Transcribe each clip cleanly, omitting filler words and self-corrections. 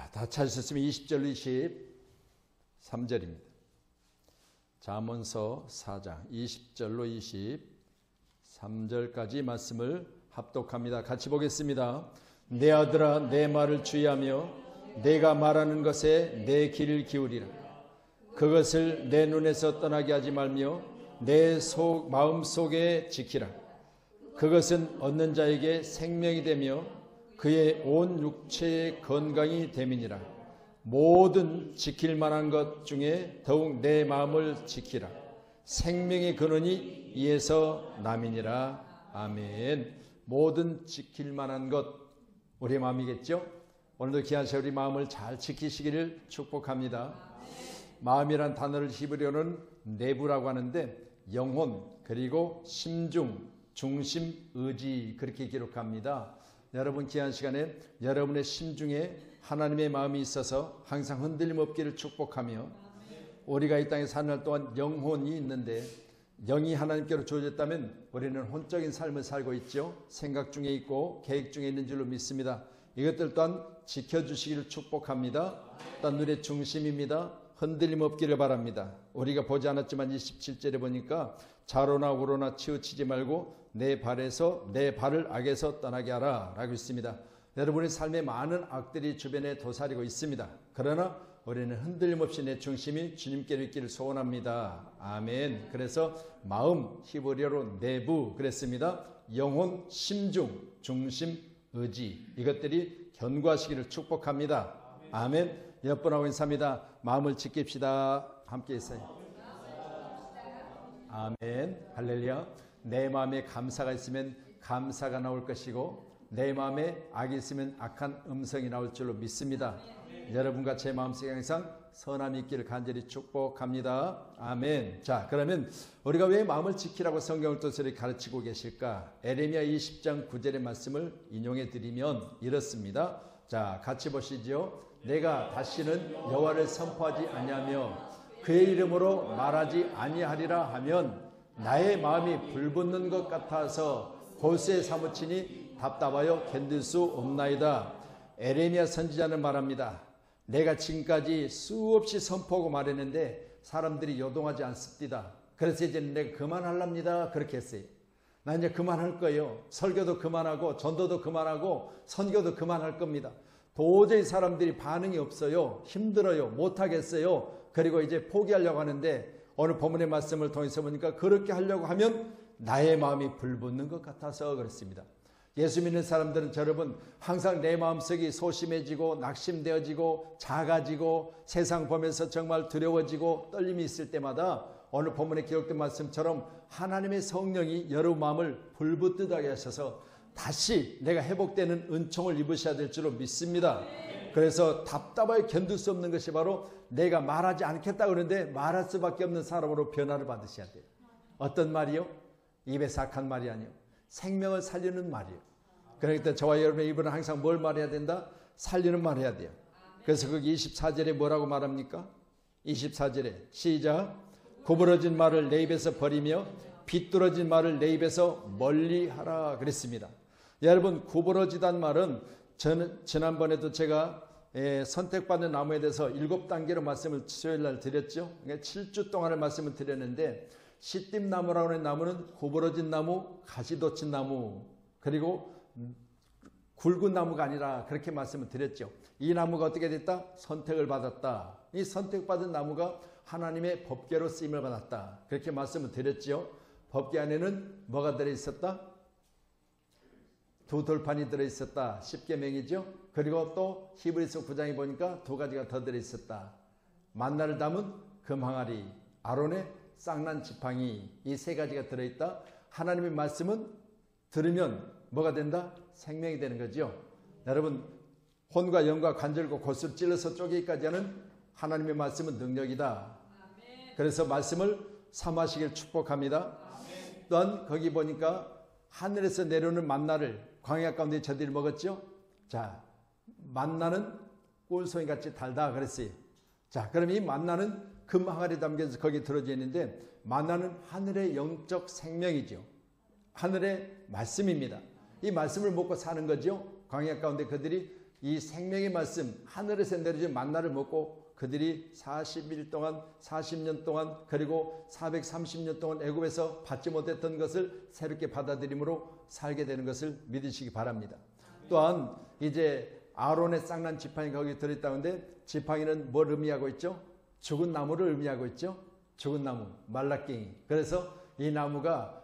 자, 다 찾으셨으면 20절로 23절입니다. 잠언서 4장 20절로 23절까지 말씀을 합독합니다. 같이 보겠습니다. 내 아들아, 내 말을 주의하며 내가 말하는 것에 내 귀를 기울이라. 그것을 내 눈에서 떠나게 하지 말며 내 마음속에 지키라. 그것은 얻는 자에게 생명이 되며 그의 온 육체의 건강이 됨이니라. 모든 지킬 만한 것 중에 더욱 내 마음을 지키라. 생명의 근원이 이에서 남이니라. 아멘. 모든 지킬 만한 것, 우리 마음이겠죠? 오늘도 귀한 새 우리 마음을 잘 지키시기를 축복합니다. 마음이란 단어를 히브리어는 내부라고 하는데 영혼, 그리고 심중, 중심, 의지, 그렇게 기록합니다. 여러분 귀한 시간에 여러분의 심중에 하나님의 마음이 있어서 항상 흔들림 없기를 축복하며, 우리가 이 땅에 사는 날 동안 영혼이 있는데 영이 하나님께로 주어졌다면 우리는 혼적인 삶을 살고 있죠. 생각 중에 있고 계획 중에 있는 줄로 믿습니다. 이것들 또한 지켜주시기를 축복합니다. 또한 눈의 중심입니다. 흔들림 없기를 바랍니다. 우리가 보지 않았지만 27절에 보니까 좌로나 우로나 치우치지 말고 내 발에서 내 발을 악에서 떠나게 하라 라고 있습니다. 여러분의 삶에 많은 악들이 주변에 도사리고 있습니다. 그러나 우리는 흔들림 없이 내 중심이 주님께로 있기를 소원합니다. 아멘. 그래서 마음, 히브리어로 내부 그랬습니다. 영혼, 심중, 중심, 의지, 이것들이 견고하시기를 축복합니다. 아멘. 옆분하고 인사합니다. 마음을 지킵시다. 함께 있어요. 아멘. 할렐루야. 내 마음에 감사가 있으면 감사가 나올 것이고 내 마음에 악이 있으면 악한 음성이 나올 줄로 믿습니다. 여러분과 제 마음속에 항상 선함이 있기를 간절히 축복합니다. 아멘. 자, 그러면 우리가 왜 마음을 지키라고 성경을 또 저렇게 가르치고 계실까? 에레미야 20장 9절의 말씀을 인용해 드리면 이렇습니다. 자, 같이 보시죠. 내가 다시는 여호와를 선포하지 아니하며 그의 이름으로 말하지 아니하리라 하면 나의 마음이 불붙는 것 같아서 골수에 사무치니 답답하여 견딜 수 없나이다. 에레미야 선지자는 말합니다. 내가 지금까지 수없이 선포하고 말했는데 사람들이 요동하지 않습니다. 그래서 이제 내가 그만하랍니다. 그렇게 했어요. 나 이제 그만할 거예요. 설교도 그만하고 전도도 그만하고 선교도 그만할 겁니다. 도저히 사람들이 반응이 없어요. 힘들어요. 못하겠어요. 그리고 이제 포기하려고 하는데 오늘 본문의 말씀을 통해서 보니까 그렇게 하려고 하면 나의 마음이 불붙는 것 같아서 그렇습니다. 예수 믿는 사람들은 여러분 항상 내 마음속이 소심해지고 낙심되어지고 작아지고 세상 보면서 정말 두려워지고 떨림이 있을 때마다 오늘 본문에 기록된 말씀처럼 하나님의 성령이 여러분 마음을 불붙듯 하게 하셔서 다시 내가 회복되는 은총을 입으셔야 될 줄로 믿습니다. 그래서 답답하게 견딜 수 없는 것이 바로 내가 말하지 않겠다 그러는데 말할 수밖에 없는 사람으로 변화를 받으셔야 돼요. 어떤 말이요? 입에서 악한 말이 아니요. 생명을 살리는 말이에요. 그러니까 저와 여러분의 입은 항상 뭘 말해야 된다? 살리는 말 해야 돼요. 그래서 거기 24절에 뭐라고 말합니까? 24절에 시작. 구부러진 말을 내 입에서 버리며 비뚤어진 말을 내 입에서 멀리하라 그랬습니다. 여러분 구부러지단 말은 저는 지난번에도 제가 선택받는 나무에 대해서 7단계로 말씀을 수요일날 드렸죠. 7주 동안의 말씀을 드렸는데 시띠나무라고 하는 나무는 구부러진 나무, 가시 돋친 나무, 그리고 굵은 나무가 아니라 그렇게 말씀을 드렸죠. 이 나무가 어떻게 됐다? 선택을 받았다. 이 선택받은 나무가 하나님의 법궤로 쓰임을 받았다. 그렇게 말씀을 드렸죠. 법궤 안에는 뭐가 들어있었다? 2 돌판이 들어있었다. 10계명이죠. 그리고 또 히브리서 9장에 보니까 2가지가 더 들어있었다. 만나를 담은 금항아리, 아론의 쌍난 지팡이, 이 3가지가 들어있다. 하나님의 말씀은 들으면 뭐가 된다? 생명이 되는 거죠. 여러분 혼과 영과 관절과 골수를 찔러서 쪼개기까지 하는 하나님의 말씀은 능력이다. 그래서 말씀을 삼하시길 축복합니다. 또한 거기 보니까 하늘에서 내려오는 만나를 광야 가운데 저들이 먹었죠. 자, 만나는 꿀송이 같이 달다 그랬어요. 자, 그럼 이 만나는 금항아리에 담겨서 거기 들어져 있는데 만나는 하늘의 영적 생명이죠. 하늘의 말씀입니다. 이 말씀을 먹고 사는 거죠. 광야 가운데 그들이 이 생명의 말씀 하늘에서 내려진 만나를 먹고 그들이 40일 동안 40년 동안 그리고 430년 동안 애굽에서 받지 못했던 것을 새롭게 받아들임으로 살게 되는 것을 믿으시기 바랍니다. 또한 이제 아론의 쌍난 지팡이가 거기 들어있다는데 지팡이는 뭘 의미하고 있죠? 죽은 나무를 의미하고 있죠. 죽은 나무, 말라깽이. 그래서 이 나무가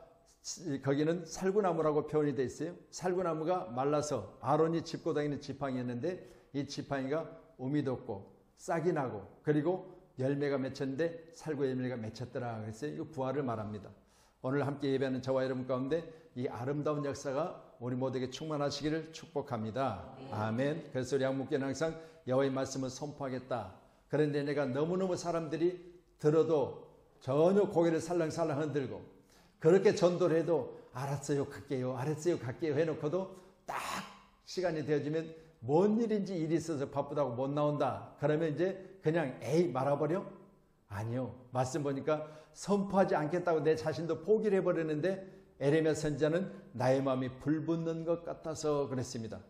거기는 살구나무라고 표현이 되어 있어요. 살구나무가 말라서 아론이 짚고 다니는 지팡이였는데 이 지팡이가 um이 돋고 싹이 나고 그리고 열매가 맺혔는데 살구 열매가 맺혔더라. 그래서 이거 부활을 말합니다. 오늘 함께 예배하는 저와 여러분 가운데 이 아름다운 역사가 우리 모두에게 충만하시기를 축복합니다. 아멘. 그래서 우리 한국교회는 항상 여호와의 말씀을 선포하겠다. 그런데 내가 너무너무 사람들이 들어도 전혀 고개를 살랑살랑 흔들고 그렇게 전도를 해도 알았어요 갈게요 알았어요 갈게요 해놓고도 딱 시간이 되어지면 뭔 일인지 일이 있어서 바쁘다고 못 나온다. 그러면 이제 그냥 에이 말아버려? 아니요. 말씀 보니까 선포하지 않겠다고 내 자신도 포기를 해버렸는데 에레미야 선지자는 나의 마음이 불붙는 것 같아서 그랬습니다.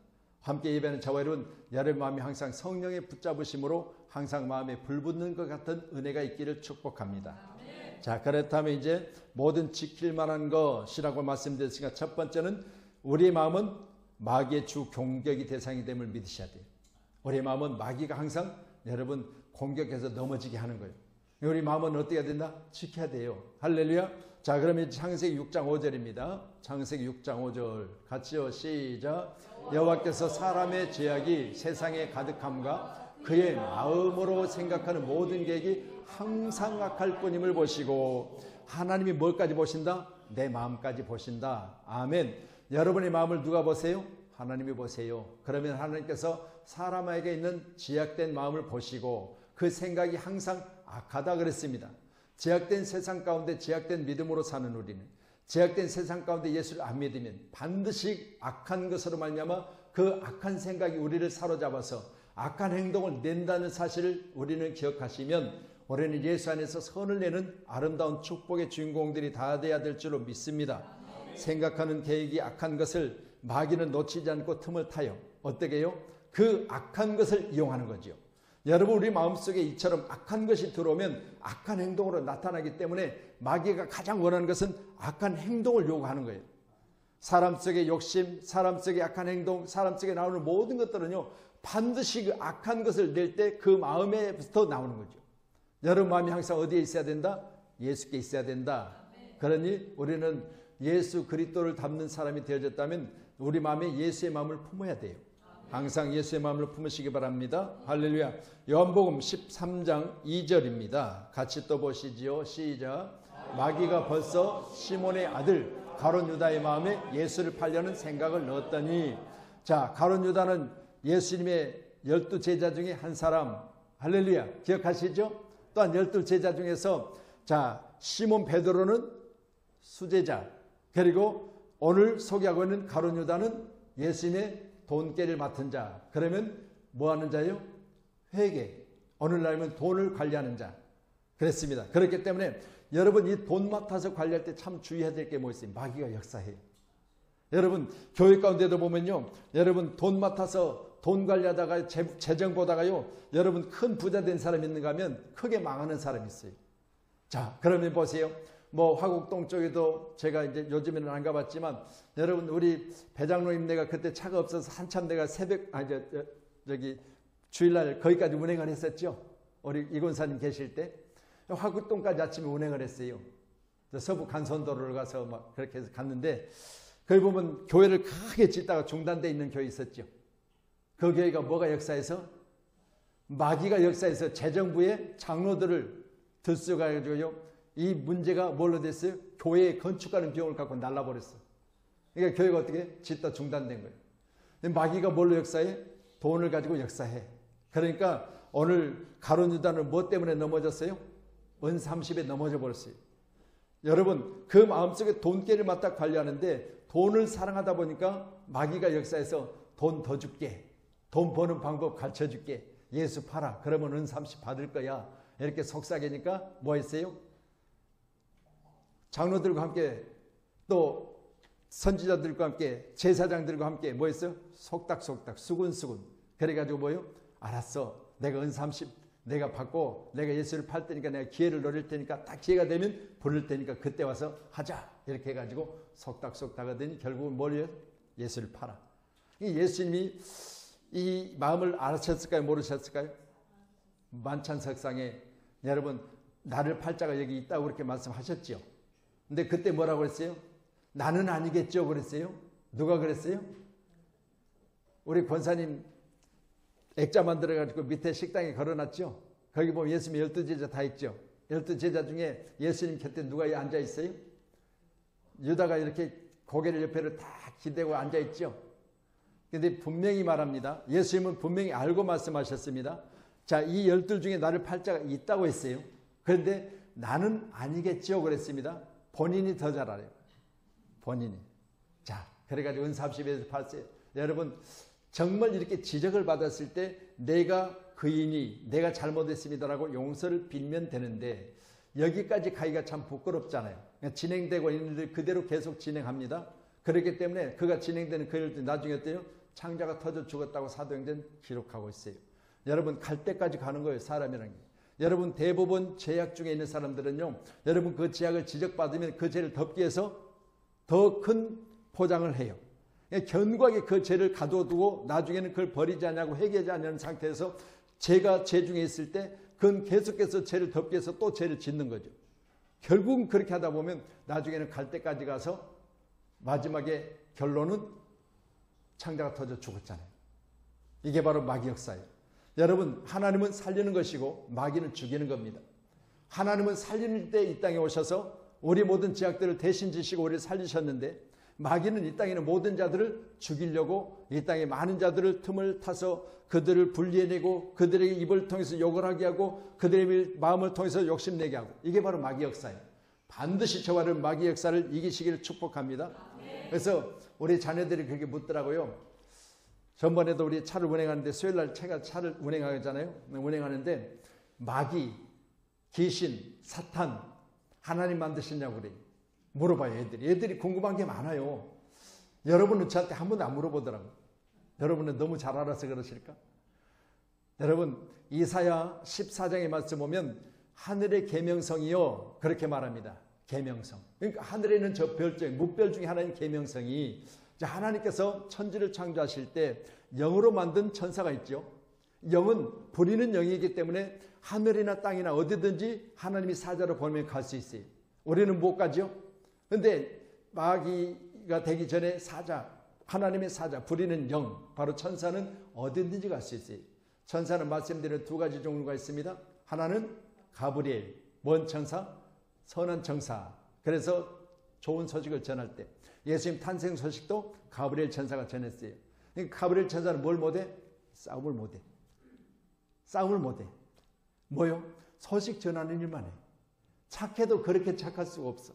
함께 예배하는 저와 여러분, 여러분 마음이 항상 성령의 붙잡으심으로 항상 마음에 불붙는 것 같은 은혜가 있기를 축복합니다. 아멘. 자, 그렇다면 이제 모든 지킬 만한 것이라고 말씀드렸으니까 첫 번째는 우리의 마음은 마귀의 주 공격이 대상이 됨을 믿으셔야 돼요. 우리의 마음은 마귀가 항상 여러분 공격해서 넘어지게 하는 거예요. 우리 마음은 어떻게 해야 된다? 지켜야 돼요. 할렐루야. 자, 그러면 창세기 6장 5절입니다. 창세기 6장 5절 같이요. 시작. 여호와께서 사람의 죄악이 세상에 가득함과 그의 마음으로 생각하는 모든 계획이 항상 악할 뿐임을 보시고. 하나님이 뭘까지 보신다? 내 마음까지 보신다. 아멘. 여러분의 마음을 누가 보세요? 하나님이 보세요. 그러면 하나님께서 사람에게 있는 죄악된 마음을 보시고 그 생각이 항상 악하다 그랬습니다. 죄악된 세상 가운데 죄악된 믿음으로 사는 우리는, 죄악된 세상 가운데 예수를 안 믿으면 반드시 악한 것으로 말미암아 그 악한 생각이 우리를 사로잡아서 악한 행동을 낸다는 사실을 우리는 기억하시면 우리는 예수 안에서 선을 내는 아름다운 축복의 주인공들이 다 돼야 될 줄로 믿습니다. 생각하는 계획이 악한 것을 마귀는 놓치지 않고 틈을 타요. 어떻게 해요? 그 악한 것을 이용하는 거죠. 여러분, 우리 마음속에 이처럼 악한 것이 들어오면 악한 행동으로 나타나기 때문에 마귀가 가장 원하는 것은 악한 행동을 요구하는 거예요. 사람 속의 욕심, 사람 속의 악한 행동, 사람 속에 나오는 모든 것들은요, 반드시 그 악한 것을 낼 때 그 마음에부터 나오는 거죠. 여러분 마음이 항상 어디에 있어야 된다? 예수께 있어야 된다. 그러니 우리는 예수 그리스도를 담는 사람이 되어졌다면 우리 마음에 예수의 마음을 품어야 돼요. 항상 예수의 마음을 품으시기 바랍니다. 할렐루야. 요한복음 13장 2절입니다. 같이 또 보시지요. 시작. 마귀가 벌써 시몬의 아들 가룟 유다의 마음에 예수를 팔려는 생각을 넣었더니. 자, 가룟 유다는 예수님의 12 제자 중에 한 사람. 할렐루야. 기억하시죠? 또한 12 제자 중에서 자, 시몬 베드로는 수제자, 그리고 오늘 소개하고 있는 가룟 유다는 예수님의 돈깨를 맡은 자. 그러면 뭐 하는 자예요? 회계. 오늘날이면 돈을 관리하는 자. 그랬습니다. 그렇기 때문에 여러분 이 돈 맡아서 관리할 때 참 주의해야 될 게 뭐 있어요? 마귀가 역사해요. 여러분 교회 가운데도 보면요, 여러분 돈 맡아서 돈 관리하다가 재정 보다가요, 여러분 큰 부자 된 사람이 있는가 하면 크게 망하는 사람이 있어요. 자, 그러면 보세요. 뭐 화곡동 쪽에도 제가 이제 요즘에는 안 가봤지만 여러분 우리 배장로님 내가 그때 차가 없어서 한참 내가 새벽 저기 주일날 거기까지 운행을 했었죠. 우리 이권사님 계실 때 화곡동까지 아침에 운행을 했어요. 서부 간선도로를 가서 막 그렇게 해서 갔는데 거기 보면 교회를 크게 짓다가 중단돼 있는 교회 있었죠. 그 교회가 뭐가 역사해서? 마귀가 역사해서 재정부의 장로들을 들쑥가지고요. 이 문제가 뭘로 됐어요? 교회에 건축하는 비용을 갖고 날라버렸어. 그러니까 교회가 어떻게 짓다 중단된 거예요. 근데 마귀가 뭘로 역사해? 돈을 가지고 역사해. 그러니까 오늘 가룟 유다는 뭐 때문에 넘어졌어요? 은 30에 넘어져 버렸어요. 여러분 그 마음속에 돈깨를 맡아 관리하는데 돈을 사랑하다 보니까 마귀가 역사해서 돈 더 줄게, 돈 버는 방법 가르쳐 줄게, 예수 팔아, 그러면 은 30 받을 거야, 이렇게 속삭이니까 뭐 했어요? 장로들과 함께 또 선지자들과 함께 제사장들과 함께 뭐 했어요? 속닥속닥 수군수군 그래가지고 뭐요? 알았어. 내가 은30 내가 받고 내가 예수를 팔 테니까 내가 기회를 노릴 테니까 딱 기회가 되면 부를 테니까 그때 와서 하자. 이렇게 해가지고 속닥속닥 하더니 결국은 뭘 해요? 예수를 팔아. 예수님이 이 마음을 알아셨을까요? 모르셨을까요? 만찬석상에 여러분 나를 팔 자가 여기 있다고 그렇게 말씀하셨죠. 근데 그때 뭐라고 그랬어요? 나는 아니겠죠 그랬어요. 누가 그랬어요? 우리 권사님 액자 만들어가지고 밑에 식당에 걸어놨죠. 거기 보면 예수님 12제자 다 있죠. 12제자 중에 예수님 곁에 누가 앉아 있어요? 유다가 이렇게 고개를 옆에를 다 기대고 앉아 있죠. 근데 분명히 말합니다. 예수님은 분명히 알고 말씀하셨습니다. 자, 이 12 중에 나를 팔 자가 있다고 했어요. 그런데 나는 아니겠죠 그랬습니다. 본인이 더 잘 알아요. 본인이. 자, 그래가지고 은30에서 팔았어요. 여러분 정말 이렇게 지적을 받았을 때 내가 그인이 내가 잘못했습니다라고 용서를 빌면 되는데 여기까지 가기가 참 부끄럽잖아요. 그러니까 진행되고 있는데 그대로 계속 진행합니다. 그렇기 때문에 그가 진행되는 그 일도 나중에 어때요? 창자가 터져 죽었다고 사도행전 기록하고 있어요. 여러분 갈 때까지 가는 거예요. 사람이라는 게. 여러분 대부분 죄악 중에 있는 사람들은요. 여러분 그 죄악을 지적받으면 그 죄를 덮기 위해서 더 큰 포장을 해요. 견고하게 그 죄를 가둬두고 나중에는 그걸 버리지 않냐고 회개하지 않는 상태에서 죄가 죄 중에 있을 때 그건 계속해서 죄를 덮기 위해서 또 죄를 짓는 거죠. 결국은 그렇게 하다 보면 나중에는 갈 때까지 가서 마지막에 결론은 창자가 터져 죽었잖아요. 이게 바로 마귀 역사예요. 여러분 하나님은 살리는 것이고 마귀는 죽이는 겁니다. 하나님은 살리는 때 이 땅에 오셔서 우리 모든 죄악들을 대신 지시고 우리를 살리셨는데 마귀는 이 땅에 있는 모든 자들을 죽이려고 이 땅에 많은 자들을 틈을 타서 그들을 분리해내고 그들의 입을 통해서 욕을 하게 하고 그들의 마음을 통해서 욕심내게 하고 이게 바로 마귀 역사예요. 반드시 저와 마귀 역사를 이기시기를 축복합니다. 그래서 우리 자녀들이 그렇게 묻더라고요. 전번에도 우리 차를 운행하는데 수요일날 제가 차를 운행하잖아요. 운행하는데 마귀, 귀신, 사탄 하나님 만드셨냐고 그래요. 물어봐요. 애들이 궁금한 게 많아요. 여러분은 저한테 한 번도 안 물어보더라고요. 여러분은 너무 잘 알아서 그러실까? 여러분 이사야 14장의 말씀 보면 하늘의 계명성이요 그렇게 말합니다. 계명성. 그러니까 하늘에 있는 저 별중 무별 중에 하나인 계명성이 하나님께서 천지를 창조하실 때 영으로 만든 천사가 있죠. 영은 부리는 영이기 때문에 하늘이나 땅이나 어디든지 하나님이 사자로 보내면 갈 수 있어요. 우리는 못 가죠. 그런데 마귀가 되기 전에 사자, 하나님의 사자, 부리는 영, 바로 천사는 어디든지 갈 수 있어요. 천사는 말씀드린 두 가지 종류가 있습니다. 하나는 가브리엘, 먼 천사, 선한 천사. 그래서 좋은 소식을 전할 때 예수님 탄생 소식도 가브리엘 천사가 전했어요. 그러니까 가브리엘 천사는 뭘 못해? 싸움을 못해. 싸움을 못해. 뭐요? 소식 전하는 일만 해. 착해도 그렇게 착할 수가 없어.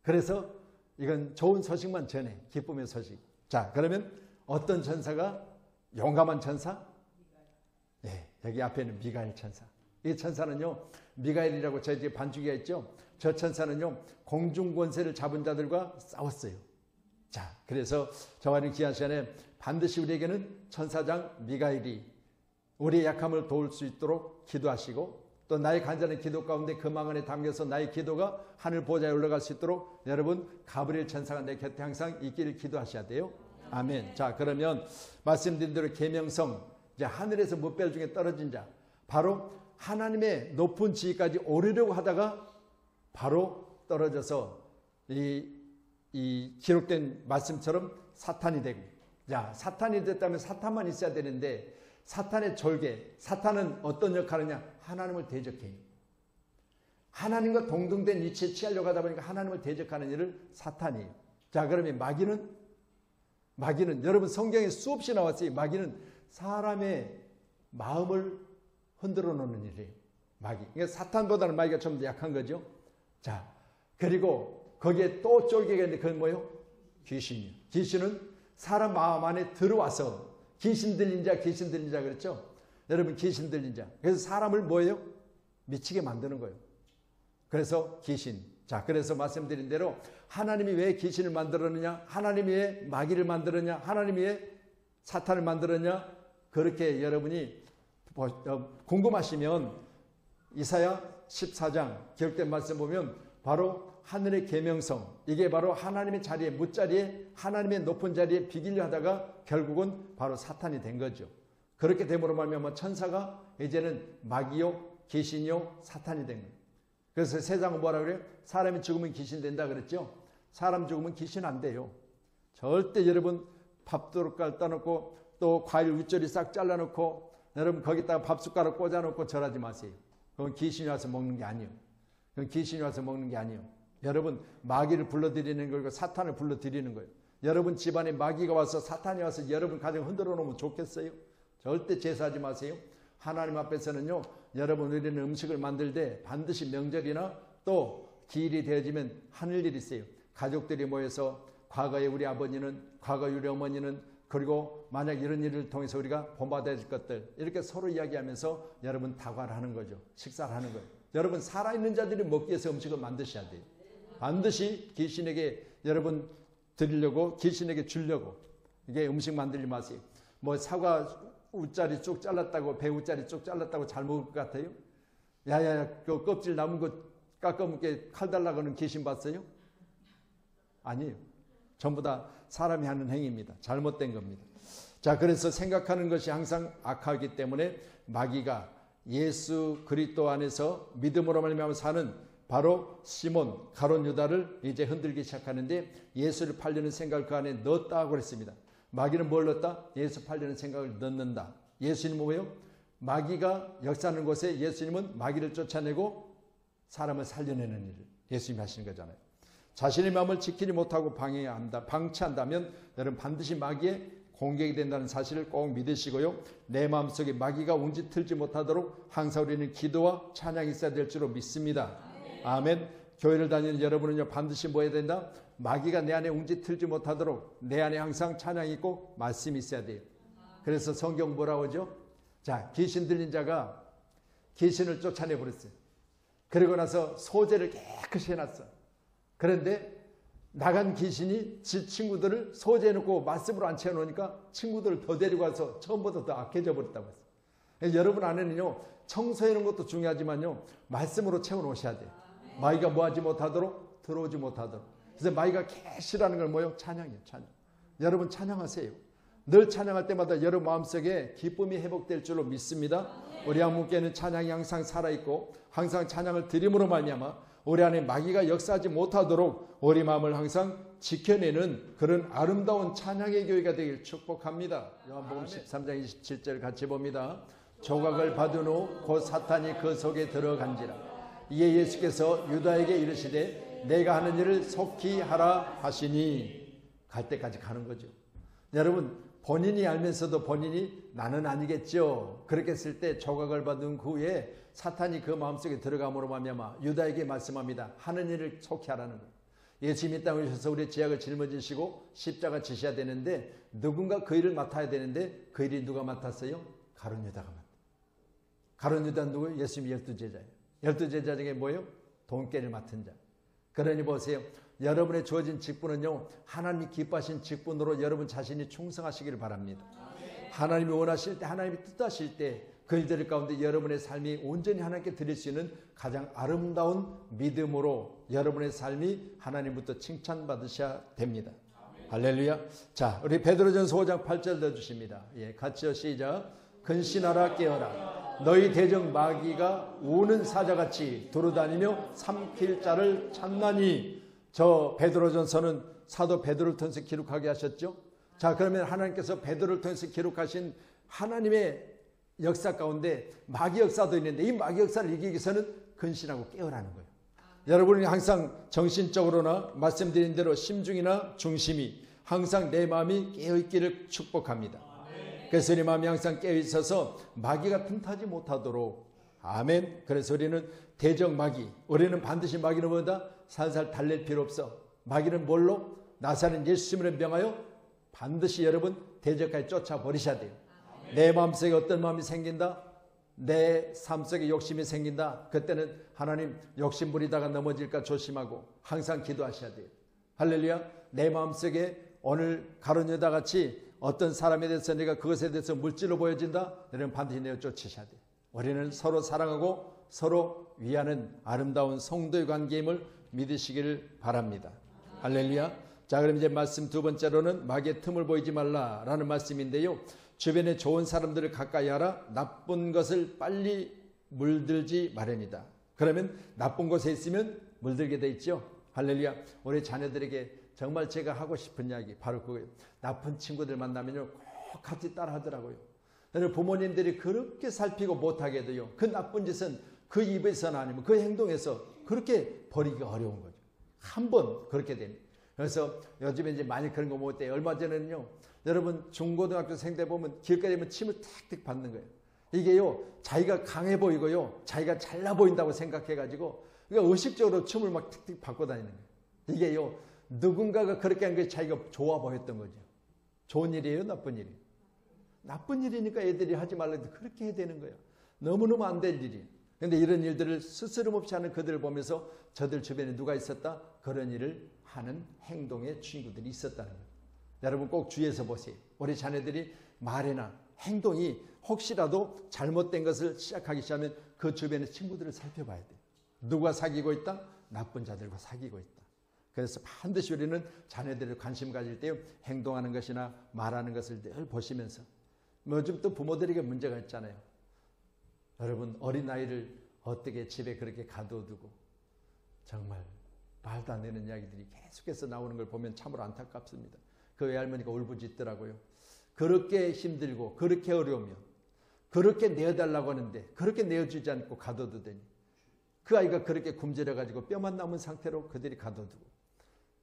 그래서 이건 좋은 소식만 전해. 기쁨의 소식. 자, 그러면 어떤 천사가 용감한 천사? 네, 여기 앞에는 미가엘 천사. 이 천사는요, 미가엘이라고 저희 집에 반주기가 있죠. 저 천사는요, 공중 권세를 잡은 자들과 싸웠어요. 자, 그래서 저와는 귀한 시간에 반드시 우리에게는 천사장 미가엘이 우리의 약함을 도울 수 있도록 기도하시고 또 나의 간절한 기도 가운데 그 망 안에 담겨서 나의 기도가 하늘 보좌에 올라갈 수 있도록 여러분 가브리엘 천사가 내 곁에 항상 있기를 기도하셔야 돼요. 아멘. 자, 그러면 말씀드린 대로 계명성, 이제 하늘에서 무별 중에 떨어진 자, 바로 하나님의 높은 지위까지 오르려고 하다가 바로 떨어져서 이 기록된 말씀처럼 사탄이 되고, 자, 사탄이 됐다면 사탄만 있어야 되는데 사탄의 졸개, 사탄은 어떤 역할을 하냐? 하나님을 대적해요. 하나님과 동등된 위치에 취하려고 하다 보니까 하나님을 대적하는 일을 사탄이에요. 자, 그러면 마귀는 여러분 성경에 수없이 나왔어요. 마귀는 사람의 마음을 흔들어 놓는 일이에요. 마귀. 그러니까 사탄보다는 마귀가 좀 더 약한 거죠. 자, 그리고 거기에 또 쫄개가 있는데 그건 뭐예요? 귀신이에요. 귀신은 사람 마음 안에 들어와서 귀신 들린 자 그랬죠? 여러분 귀신 들린 자. 그래서 사람을 뭐예요? 미치게 만드는 거예요. 그래서 귀신. 자, 그래서 말씀드린 대로 하나님이 왜 귀신을 만들었느냐? 하나님이 왜 마귀를 만들었냐? 하나님이 왜 사탄을 만들었냐? 그렇게 여러분이 궁금하시면 이사야 14장 기록된 말씀 보면 바로 하늘의 계명성, 이게 바로 하나님의 자리에, 무자리에, 하나님의 높은 자리에 비기려 하다가 결국은 바로 사탄이 된 거죠. 그렇게 됨으로 말미암아 천사가 이제는 마귀요, 귀신이요, 사탄이 된 거예요. 그래서 세상은 뭐라 그래요? 사람이 죽으면 귀신 된다 그랬죠? 사람 죽으면 귀신 안 돼요. 절대 여러분 밥도둑 갖다 놓고 또 과일 윗절이 싹 잘라놓고 여러분 거기다가 밥숟가락 꽂아놓고 절하지 마세요. 그건 귀신이 와서 먹는 게 아니에요. 그건 귀신이 와서 먹는 게 아니에요. 여러분 마귀를 불러들이는 거고 사탄을 불러들이는 거예요. 여러분 집안에 마귀가 와서 사탄이 와서 여러분 가정 흔들어 놓으면 좋겠어요? 절대 제사하지 마세요. 하나님 앞에서는요, 여러분 우리는 음식을 만들 때 반드시 명절이나 또 기일이 되어지면 하늘 일이 있어요. 가족들이 모여서 과거에 우리 아버지는, 과거에 우리 어머니는, 그리고 만약 이런 일을 통해서 우리가 본받아야 될 것들, 이렇게 서로 이야기하면서 여러분 다과를 하는 거죠. 식사를 하는 거예요. 여러분 살아있는 자들이 먹기 위해서 음식을 만드셔야 돼요. 반드시 귀신에게 여러분 드리려고, 귀신에게 주려고. 이게 음식 만들지 마세요. 뭐 사과 우짜리 쭉 잘랐다고, 배 우짜리 쭉 잘랐다고 잘 먹을 것 같아요? 야야야, 그 껍질 남은 거 깎아먹게 칼 달라고 하는 귀신 봤어요? 아니에요. 전부 다 사람이 하는 행위입니다. 잘못된 겁니다. 자, 그래서 생각하는 것이 항상 악하기 때문에 마귀가 예수 그리스도 안에서 믿음으로 말미암아 사는 바로 시몬 가룟 유다를 이제 흔들기 시작하는데, 예수를 팔려는 생각을 그 안에 넣었다고 그랬습니다. 마귀는 뭘 넣었다? 예수 팔려는 생각을 넣는다. 예수님은 뭐예요? 마귀가 역사하는 곳에 예수님은 마귀를 쫓아내고 사람을 살려내는 일을 예수님이 하시는 거잖아요. 자신의 마음을 지키지 못하고 방치한다면 여러분 반드시 마귀의 공격이 된다는 사실을 꼭 믿으시고요. 내 마음속에 마귀가 웅짓틀지 못하도록 항상 우리는 기도와 찬양이 있어야 될 줄로 믿습니다. 아멘. 교회를 다니는 여러분은요, 반드시 뭐 해야 된다? 마귀가 내 안에 웅짓틀지 못하도록 내 안에 항상 찬양이 있고 말씀이 있어야 돼요. 그래서 성경 뭐라고 하죠? 자, 귀신 들린 자가 귀신을 쫓아내버렸어요. 그리고 나서 소재를 깨끗이 해놨어. 그런데 나간 귀신이 지 친구들을 소재해놓고 말씀으로 안 채워놓으니까 친구들을 더 데리고 와서 처음보다 더 악해져 버렸다고 했어요. 여러분 안에는요, 청소해놓은 것도 중요하지만요, 말씀으로 채워놓으셔야 돼요. 마귀가 뭐하지 못하도록, 들어오지 못하도록. 그래서 마귀가 개시라는 걸 뭐예요? 찬양이에요. 찬양. 여러분 찬양하세요. 늘 찬양할 때마다 여러분 마음속에 기쁨이 회복될 줄로 믿습니다. 우리 한분께는 찬양이 항상 살아있고 항상 찬양을 드림으로 말미암아 우리 안에 마귀가 역사하지 못하도록 우리 마음을 항상 지켜내는 그런 아름다운 찬양의 교회가 되길 축복합니다. 요한복음 13장 27절 같이 봅니다. 조각을 받은 후 곧 사탄이 그 속에 들어간지라. 이에 예수께서 유다에게 이르시되 내가 하는 일을 속히 하라 하시니, 갈 때까지 가는 거죠. 여러분 본인이 알면서도 본인이 나는 아니겠죠. 그렇게 했을 때 조각을 받은 그 후에 사탄이 그 마음속에 들어감으로 말미암아 유다에게 말씀합니다. 하는 일을 속히 하라는 거예요. 예수님이 땅에 오셔서 우리의 죄악을 짊어지시고 십자가 지셔야 되는데 누군가 그 일을 맡아야 되는데 그 일이 누가 맡았어요? 가룟 유다가 맡았어요. 가룟 유다는 누구예요? 예수님이 12제자예요. 12제자 중에 뭐예요? 돈깨를 맡은 자. 그러니 보세요. 여러분의 주어진 직분은요, 하나님이 기뻐하신 직분으로 여러분 자신이 충성하시기를 바랍니다. 하나님이 원하실 때, 하나님이 뜻하실 때 그 일들 가운데 여러분의 삶이 온전히 하나님께 드릴 수 있는 가장 아름다운 믿음으로 여러분의 삶이 하나님부터 칭찬받으셔야 됩니다. 할렐루야. 자, 우리 베드로전서 5장 8절 넣어주십니다. 예, 같이요. 시작. 근신하라 깨어라. 너희 대적 마귀가 우는 사자같이 두루다니며 삼킬 자를 찾나니. 저 베드로전서는 사도 베드로를 통해서 기록하게 하셨죠. 자, 그러면 하나님께서 베드로를 통해서 기록하신 하나님의 역사 가운데 마귀 역사도 있는데 이 마귀 역사를 이기기 위해서는 근신하고 깨어라는 거예요. 여러분이 항상 정신적으로나 말씀드린 대로 심중이나 중심이 항상 내 마음이 깨어있기를 축복합니다. 그래서 내 마음이 항상 깨어있어서 마귀가 틈타지 못하도록. 아멘. 그래서 우리는 대적 마귀, 우리는 반드시 마귀는 뭐다? 살살 달랠 필요 없어. 마귀는 뭘로? 나사렛 예수님을 명하여 반드시 여러분 대적까지 쫓아버리셔야 돼요. 내 마음속에 어떤 마음이 생긴다? 내 삶 속에 욕심이 생긴다. 그때는 하나님 욕심 부리다가 넘어질까 조심하고 항상 기도하셔야 돼요. 할렐루야. 내 마음속에 오늘 가룟 유다 같이 어떤 사람에 대해서 내가 그것에 대해서 물질로 보여진다? 여러분 반드시 내어 쫓으셔야 돼요. 우리는 서로 사랑하고 서로 위하는 아름다운 성도의 관계임을 믿으시기를 바랍니다. 할렐루야. 자, 그럼 이제 말씀 두 번째로는 마귀의 틈을 보이지 말라라는 말씀인데요. 주변에 좋은 사람들을 가까이 하라. 나쁜 것을 빨리 물들지 마련이다. 그러면 나쁜 곳에 있으면 물들게 돼 있죠. 할렐루야. 우리 자녀들에게 정말 제가 하고 싶은 이야기 바로 그거예요. 나쁜 친구들 만나면요 꼭 같이 따라 하더라고요. 부모님들이 그렇게 살피고 못하게 돼요. 그 나쁜 짓은 그 입에서는 아니면 그 행동에서 그렇게 버리기가 어려운 거죠. 한번 그렇게 됩니다. 그래서 요즘에 이제 많이 그런 거 못 돼요. 얼마 전에는요, 여러분 중고등학교생 때 보면 길거리에 가면 침을 탁탁 받는 거예요. 이게요, 자기가 강해 보이고요, 자기가 잘나 보인다고 생각해가지고, 그러니까 의식적으로 춤을 막 틱틱 받고 다니는 거예요. 이게요, 누군가가 그렇게 한 게 자기가 좋아 보였던 거죠. 좋은 일이에요, 나쁜 일이에요? 나쁜 일이니까 애들이 하지 말라도 그렇게 해야 되는 거예요. 너무너무 안 될 일이. 그런데 이런 일들을 스스럼없이 하는 그들을 보면서 저들 주변에 누가 있었다? 그런 일을 하는 행동의 친구들이 있었다는 거예요. 여러분 꼭 주의해서 보세요. 우리 자녀들이 말이나 행동이 혹시라도 잘못된 것을 시작하기 시작하면 그 주변의 친구들을 살펴봐야 돼요. 누가 사귀고 있다? 나쁜 자들과 사귀고 있다. 그래서 반드시 우리는 자녀들을 관심 가질 때 행동하는 것이나 말하는 것을 늘 보시면서, 요즘 또 부모들에게 문제가 있잖아요. 여러분 어린아이를 어떻게 집에 그렇게 가둬두고 정말 말도 안 되는 이야기들이 계속해서 나오는 걸 보면 참으로 안타깝습니다. 그 외할머니가 울부짖더라고요. 그렇게 힘들고 그렇게 어려우면 그렇게 내어달라고 하는데 그렇게 내어주지 않고 가둬두더니 그 아이가 그렇게 굶주려가지고 뼈만 남은 상태로 그들이 가둬두고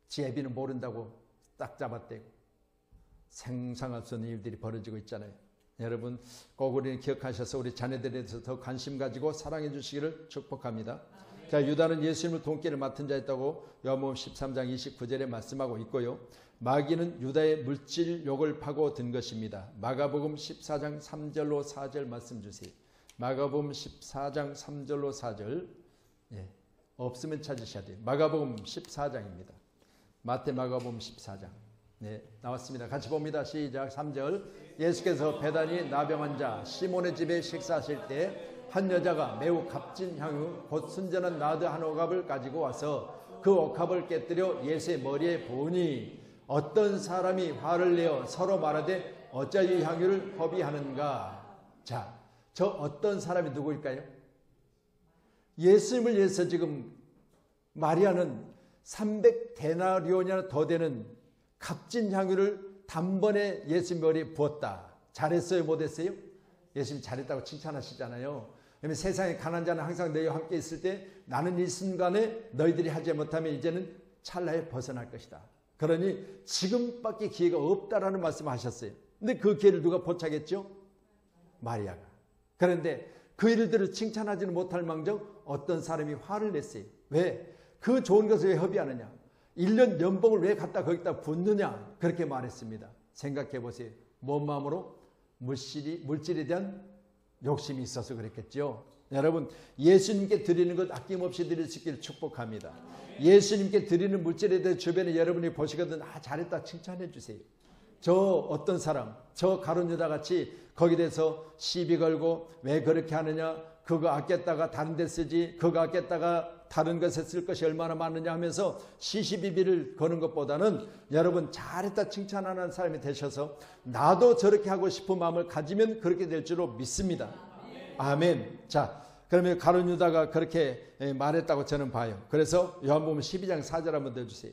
지 애비는 모른다고 딱 잡아떼고 생상할 수 없는 일들이 벌어지고 있잖아요. 여러분 꼭 우리는 기억하셔서 우리 자녀들에 대해서 더 관심 가지고 사랑해 주시기를 축복합니다. 자, 유다는 예수님을 돈기를 맡은 자였다고 요한복음 13장 29절에 말씀하고 있고요. 마귀는 유다의 물질 욕을 파고든 것입니다. 마가복음 14장 3절로 4절 말씀 주세요. 마가복음 14장 3절로 4절. 예, 없으면 찾으셔야 돼요. 마가복음 14장입니다. 마태 마가복음 14장. 네, 나왔습니다. 같이 봅니다. 시작. 3절. 예수께서 베다니 나병 자 시몬의 집에 식사하실 때 한 여자가 매우 값진 향유 곧 순전한 나드 한 옥합을 가지고 와서 그 옥합을 깨뜨려 예수의 머리에 부으니 어떤 사람이 화를 내어 서로 말하되 어찌 이 향유를 허비하는가. 자, 저 어떤 사람이 누구일까요? 예수님을 위해서 지금 마리아는 300데나리온이나 더 되는 값진 향유를 단번에 예수님 머리에 부었다. 잘했어요? 못했어요? 예수님 잘했다고 칭찬하시잖아요. 그러면 세상에 가난한 자는 항상 너희와 함께 있을 때 나는 이 순간에 너희들이 하지 못하면 이제는 찰나에 벗어날 것이다. 그러니 지금밖에 기회가 없다라는 말씀을 하셨어요. 근데 그 기회를 누가 포착했죠? 마리아가. 그런데 그 일들을 칭찬하지는 못할 망정 어떤 사람이 화를 냈어요. 왜? 그 좋은 것을 왜 허비하느냐? 1년 연봉을 왜 갖다 거기다 붓느냐? 그렇게 말했습니다. 생각해 보세요. 뭔 마음으로? 물질에 대한 욕심이 있어서 그랬겠죠. 여러분 예수님께 드리는 것 아낌없이 드릴 수 있기를 축복합니다. 예수님께 드리는 물질에 대해 주변에 여러분이 보시거든 잘했다 칭찬해 주세요. 저 어떤 사람, 저 가룟 유다 같이 거기에 대해서 시비 걸고 왜 그렇게 하느냐, 그거 아꼈다가 다른 데 쓰지, 그거 아꼈다가 다른 것에 쓸 것이 얼마나 많느냐 하면서 시시비비를 거는 것보다는 여러분 잘했다 칭찬하는 사람이 되셔서 나도 저렇게 하고 싶은 마음을 가지면 그렇게 될 줄로 믿습니다. 아멘. 자, 그러면 가룟 유다가 그렇게 말했다고 저는 봐요. 그래서 요한복음 12장 4절 한번 더 주세요.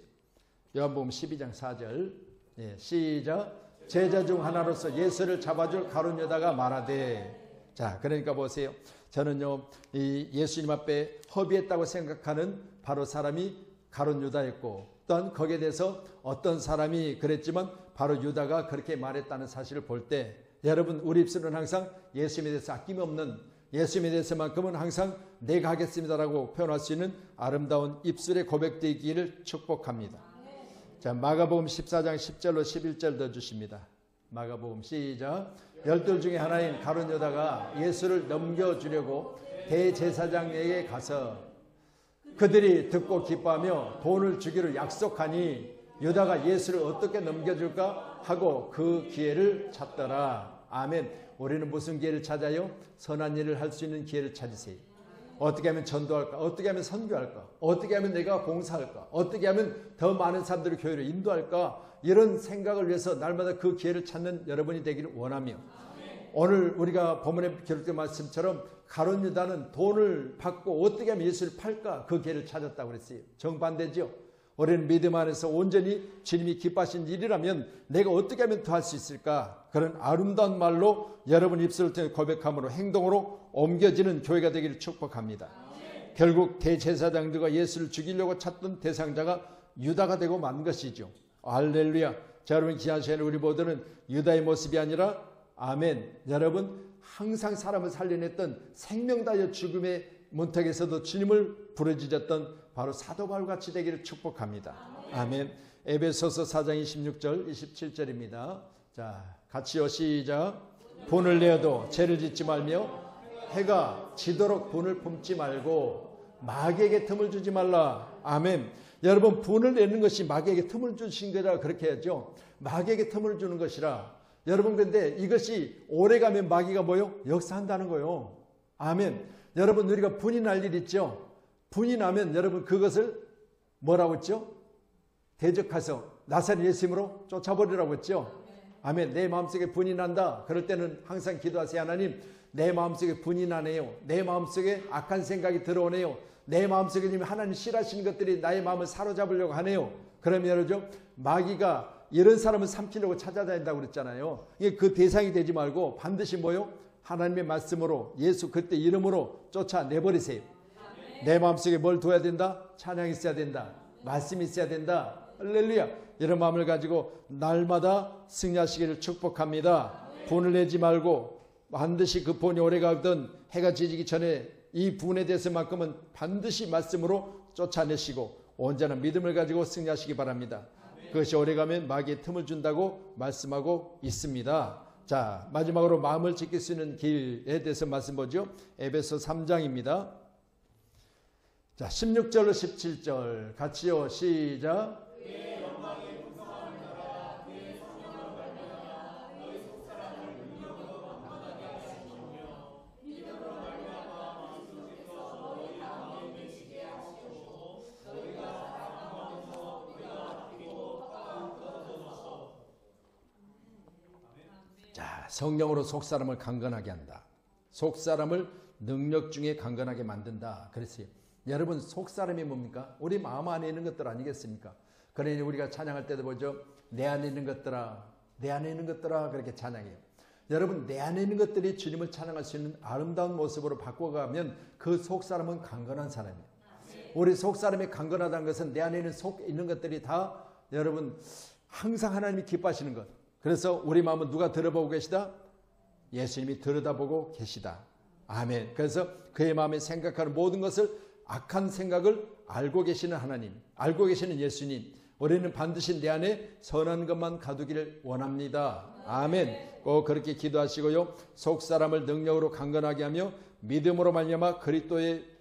요한복음 12장 4절. 예, 시작. 제자 중 하나로서 예수를 잡아줄 가룟 유다가 말하되. 자, 그러니까 보세요. 저는요, 이 예수님 앞에 허비했다고 생각하는 바로 사람이 가룟 유다였고, 또한 거기에 대해서 어떤 사람이 그랬지만 바로 유다가 그렇게 말했다는 사실을 볼 때, 여러분 우리 입술은 항상 예수님에 대해서 아낌없는, 예수님에 대해서만큼은 항상 내가 하겠습니다라고 표현할 수 있는 아름다운 입술의 고백되기를 축복합니다. 자, 마가복음 14장 10절로 11절 더 주십니다. 마가복음 시작. 12 중에 하나인 가룟 유다가 예수를 넘겨주려고 대제사장에게 가서 그들이 듣고 기뻐하며 돈을 주기로 약속하니 유다가 예수를 어떻게 넘겨줄까 하고 그 기회를 찾더라. 아멘. 우리는 무슨 기회를 찾아요? 선한 일을 할 수 있는 기회를 찾으세요. 어떻게 하면 전도할까? 어떻게 하면 선교할까? 어떻게 하면 내가 봉사할까? 어떻게 하면 더 많은 사람들을 교회로 인도할까? 이런 생각을 위해서 날마다 그 기회를 찾는 여러분이 되기를 원하며, 오늘 우리가 본문에 기록된 말씀처럼 가룟 유다는 돈을 받고 어떻게 하면 예수를 팔까? 그 기회를 찾았다고 그랬어요. 정반대죠. 우리는 믿음 안에서 온전히 주님이 기뻐하신 일이라면 내가 어떻게 하면 더 할 수 있을까? 그런 아름다운 말로 여러분 입술을 통해 고백함으로 행동으로 옮겨지는 교회가 되기를 축복합니다. 결국 대제사장들과 예수를 죽이려고 찾던 대상자가 유다가 되고 만 것이죠. 할렐루야. 자, 여러분 귀한 시간에 우리 모두는 유다의 모습이 아니라, 아멘, 여러분 항상 사람을 살려냈던 생명 다여 죽음의 문턱에서도 주님을 부르짖었던 바로 사도 바울같이 되기를 축복합니다. 아멘. 에베소서 4장 26절 27절입니다. 자, 같이요. 시작. 분을 내어도 죄를 짓지 말며 해가 지도록 분을 품지 말고 마귀에게 틈을 주지 말라. 아멘. 여러분, 분을 내는 것이 마귀에게 틈을 주신 거라 그렇게 하죠. 마귀에게 틈을 주는 것이라. 여러분, 근데 이것이 오래가면 마귀가 뭐요? 역사한다는 거요. 아멘. 여러분, 우리가 분이 날 일 있죠. 분이 나면 여러분 그것을 뭐라고 했죠? 대적해서 나사렛 예수님으로 쫓아버리라고 했죠. 아멘. 내 마음속에 분이 난다. 그럴 때는 항상 기도하세요. 하나님, 내 마음속에 분이 나네요. 내 마음속에 악한 생각이 들어오네요. 내 마음속에 하나님 싫어하시는 것들이 나의 마음을 사로잡으려고 하네요. 그러면 여러분, 마귀가 이런 사람을 삼키려고 찾아다닌다고 그랬잖아요. 그 대상이 되지 말고 반드시 뭐요? 하나님의 말씀으로, 예수 그때 이름으로 쫓아내버리세요. 내 마음속에 뭘 둬야 된다? 찬양이 있어야 된다. 말씀이 있어야 된다. 할렐루야. 이런 마음을 가지고 날마다 승리하시기를 축복합니다. 분을 내지 말고 반드시 그 분이 오래가던 해가 지지기 전에 이 분에 대해서만큼은 반드시 말씀으로 쫓아내시고 온전한 믿음을 가지고 승리하시기 바랍니다. 그것이 오래가면 마귀의 틈을 준다고 말씀하고 있습니다. 자, 마지막으로 마음을 지킬 수 있는 길에 대해서 말씀 보죠. 에베소 3장입니다. 자, 16절로 17절 같이요. 시작. 자, 성령으로 속사람을 강건하게 한다. 속사람을 능력 중에 강건하게 만든다. 그랬어요. 여러분, 속사람이 뭡니까? 우리 마음 안에 있는 것들 아니겠습니까? 그러니 우리가 찬양할 때도 보죠. 내 안에 있는 것들아, 내 안에 있는 것들아, 그렇게 찬양해요. 여러분, 내 안에 있는 것들이 주님을 찬양할 수 있는 아름다운 모습으로 바꿔가면 그 속사람은 강건한 사람이에요. 우리 속사람이 강건하다는 것은 내 안에 있는 속 있는 것들이 다 여러분 항상 하나님이 기뻐하시는 것. 그래서 우리 마음은 누가 들여다보고 계시다? 예수님이 들여다보고 계시다. 아멘. 그래서 그의 마음에 생각하는 모든 것을, 악한 생각을 알고 계시는 하나님, 알고 계시는 예수님, 우리는 반드시 내 안에 선한 것만 가두기를 원합니다. 아멘. 꼭 그렇게 기도하시고요. 속사람을 능력으로 강건하게 하며 믿음으로 말미암아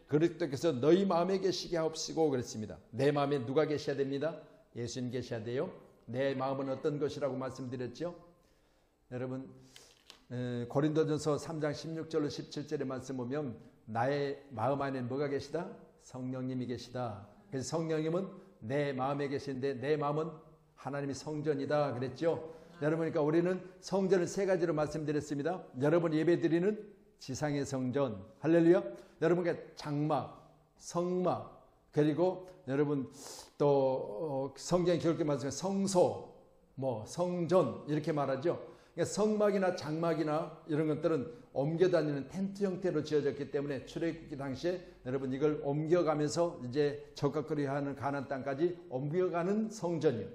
그리스도께서 너희 마음에 계시게 하옵시고 그랬습니다. 내 마음에 누가 계셔야 됩니다? 예수님 계셔야 돼요. 내 마음은 어떤 것이라고 말씀드렸죠? 여러분, 고린도전서 3장 16절로 17절의 말씀 보면 나의 마음 안에 뭐가 계시다? 성령님이 계시다. 그래서 성령님은 내 마음에 계신데 내 마음은 하나님의 성전이다 그랬죠. 여러분, 그러니까 우리는 성전을 세 가지로 말씀드렸습니다. 여러분 예배드리는 지상의 성전, 할렐루야. 여러분, 장막, 성막, 그리고 여러분 또 성경에 기록된 말씀에 성소, 성전 이렇게 말하죠. 그러니까 성막이나 장막이나 이런 것들은 옮겨다니는 텐트 형태로 지어졌기 때문에 출애굽기 당시에 여러분 이걸 옮겨가면서 이제 적각거리야 하는 가나안 땅까지 옮겨가는 성전이에요.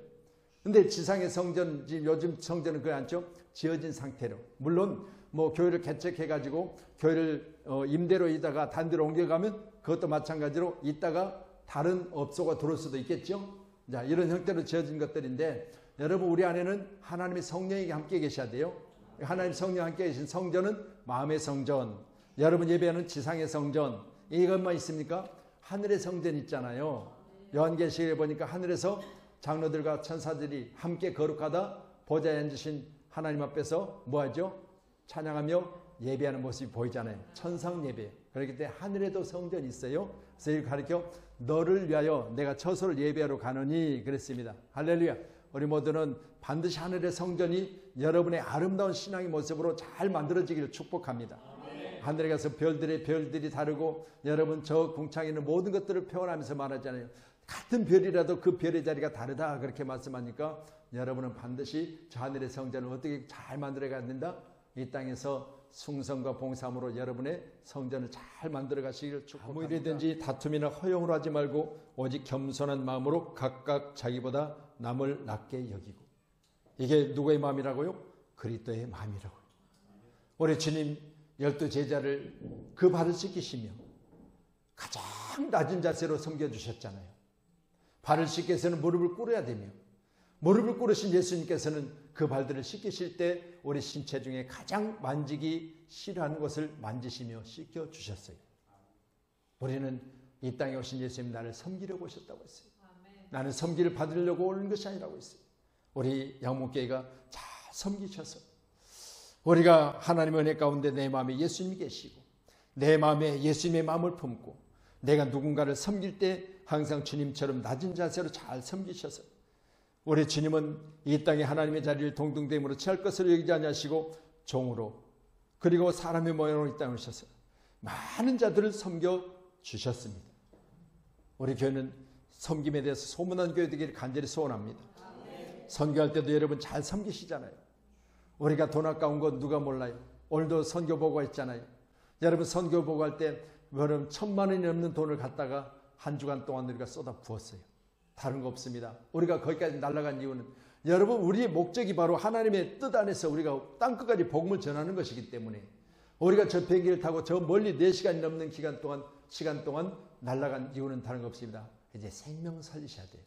근데 지상의 성전, 지금 요즘 성전은 그렇지 않죠? 지어진 상태로. 물론 교회를 개척해가지고 교회를 임대로 있다가 다른 데로 옮겨가면 그것도 마찬가지로 있다가 다른 업소가 들어올 수도 있겠죠. 자, 이런 형태로 지어진 것들인데 여러분, 우리 안에는 하나님의 성령이 함께 계셔야 돼요. 하나님 성령 함께 계신 성전은 마음의 성전. 여러분 예배하는 지상의 성전. 이것만 있습니까? 하늘의 성전 있잖아요. 요한계시록에 보니까 하늘에서 장로들과 천사들이 함께 거룩하다 보좌에 앉으신 하나님 앞에서 뭐하죠? 찬양하며 예배하는 모습이 보이잖아요. 천상 예배. 그렇기 때문에 하늘에도 성전이 있어요. 그래서 이걸 가르쳐 너를 위하여 내가 처소를 예배하러 가노니 그랬습니다. 할렐루야. 우리 모두는 반드시 하늘의 성전이 여러분의 아름다운 신앙의 모습으로 잘 만들어지기를 축복합니다. 하늘에 가서 별들이 다르고 여러분 저 궁창에 있는 모든 것들을 표현하면서 말하잖아요. 같은 별이라도 그 별의 자리가 다르다 그렇게 말씀하니까 여러분은 반드시 저 하늘의 성전을 어떻게 잘 만들어가야 된다? 이 땅에서 충성과 봉사함으로 여러분의 성전을 잘 만들어 가시기를 축복합니다. 아무 일이든지 다툼이나 허용으로 하지 말고 오직 겸손한 마음으로 각각 자기보다 남을 낮게 여기고. 이게 누구의 마음이라고요? 그리스도의 마음이라고요. 우리 주님 12 제자를 그 발을 씻기시며 가장 낮은 자세로 섬겨주셨잖아요. 발을 씻기 위해서는 무릎을 꿇어야 되며 무릎을 꿇으신 예수님께서는 그 발들을 씻기실 때 우리 신체 중에 가장 만지기 싫어하는 것을 만지시며 씻겨주셨어요. 우리는 이 땅에 오신 예수님 나를 섬기려고 오셨다고 했어요. 나는 섬기를 받으려고 오는 것이 아니라고 했어요. 우리 양목교회가 잘 섬기셔서 우리가 하나님의 은혜 가운데 내 마음에 예수님이 계시고 내 마음에 예수님의 마음을 품고 내가 누군가를 섬길 때 항상 주님처럼 낮은 자세로 잘 섬기셔서 우리 주님은 이 땅에 하나님의 자리를 동등됨으로 취할 것을 여기지 아니하시고 종으로 그리고 사람의 모양으로 이 땅에 오셔서 많은 자들을 섬겨주셨습니다. 우리 교회는 섬김에 대해서 소문난 교회 되기를 간절히 소원합니다. 선교할 때도 여러분 잘 섬기시잖아요. 우리가 돈 아까운 건 누가 몰라요. 오늘도 선교 보고 했잖아요. 여러분 선교 보고 할 때 여러분 1000만 원이 넘는 돈을 갖다가 한 주간 동안 우리가 쏟아 부었어요. 다른 거 없습니다. 우리가 거기까지 날아간 이유는 여러분 우리의 목적이 바로 하나님의 뜻 안에서 우리가 땅끝까지 복음을 전하는 것이기 때문에 우리가 저 비행기를 타고 저 멀리 4시간이 넘는 시간 동안 날아간 이유는 다른 거 없습니다. 이제 생명 살리셔야 돼요.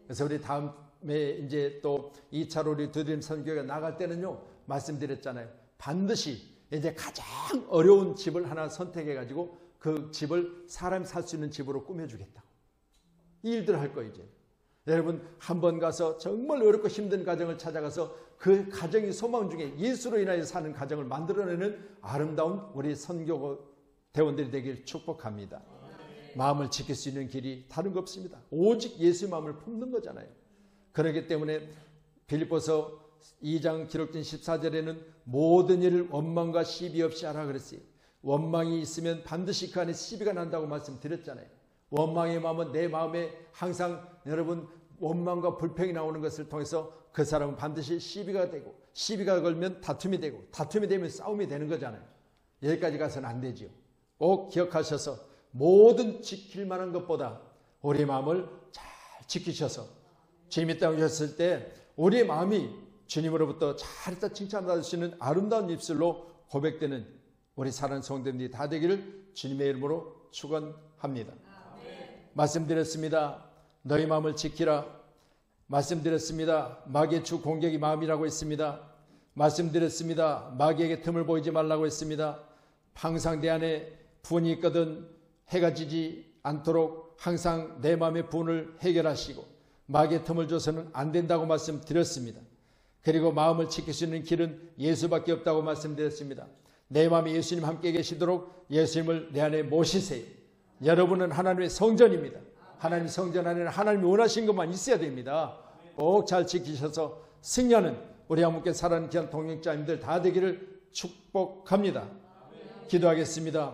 그래서 우리 다음에 이제 또 2차로 우리 두드림 선교가 나갈 때는요 말씀드렸잖아요. 반드시 이제 가장 어려운 집을 하나 선택해 가지고 그 집을 사람이 살 수 있는 집으로 꾸며주겠다고 이 일들을 할 거예요. 이제 여러분 한번 가서 정말 어렵고 힘든 가정을 찾아가서 그 가정이 소망 중에 예수로 인하여 사는 가정을 만들어내는 아름다운 우리 선교 대원들이 되길 축복합니다. 마음을 지킬 수 있는 길이 다른 거 없습니다. 오직 예수의 마음을 품는 거잖아요. 그렇기 때문에 빌립보서 2장 기록된 14절에는 모든 일을 원망과 시비 없이 하라 그랬어요. 원망이 있으면 반드시 그 안에 시비가 난다고 말씀드렸잖아요. 원망의 마음은 내 마음에 항상 여러분 원망과 불평이 나오는 것을 통해서 그 사람은 반드시 시비가 되고 시비가 걸면 다툼이 되고 다툼이 되면 싸움이 되는 거잖아요. 여기까지 가서는 안 되지요. 꼭 기억하셔서 모든 지킬 만한 것보다 우리 마음을 잘 지키셔서 주님이 땅에 오셨을 때 우리의 마음이 주님으로부터 잘했다 칭찬받을 수 있는 아름다운 입술로 고백되는 우리 사랑하는 성도님들이 다 되기를 주님의 이름으로 축원합니다. 말씀드렸습니다. 너희 마음을 지키라. 말씀드렸습니다. 마귀의 주 공격이 마음이라고 했습니다. 말씀드렸습니다. 마귀에게 틈을 보이지 말라고 했습니다. 항상 내 안에 분이 있거든 해가 지지 않도록 항상 내 마음의 분을 해결하시고 마귀의 틈을 줘서는 안 된다고 말씀드렸습니다. 그리고 마음을 지킬 수 있는 길은 예수밖에 없다고 말씀드렸습니다. 내 마음에 예수님 함께 계시도록 예수님을 내 안에 모시세요. 여러분은 하나님의 성전입니다. 하나님 성전 안에는 하나님이 원하신 것만 있어야 됩니다. 꼭 잘 지키셔서 승리하는 우리 함께 살아가는 귀한 동역자님들 다 되기를 축복합니다. 기도하겠습니다.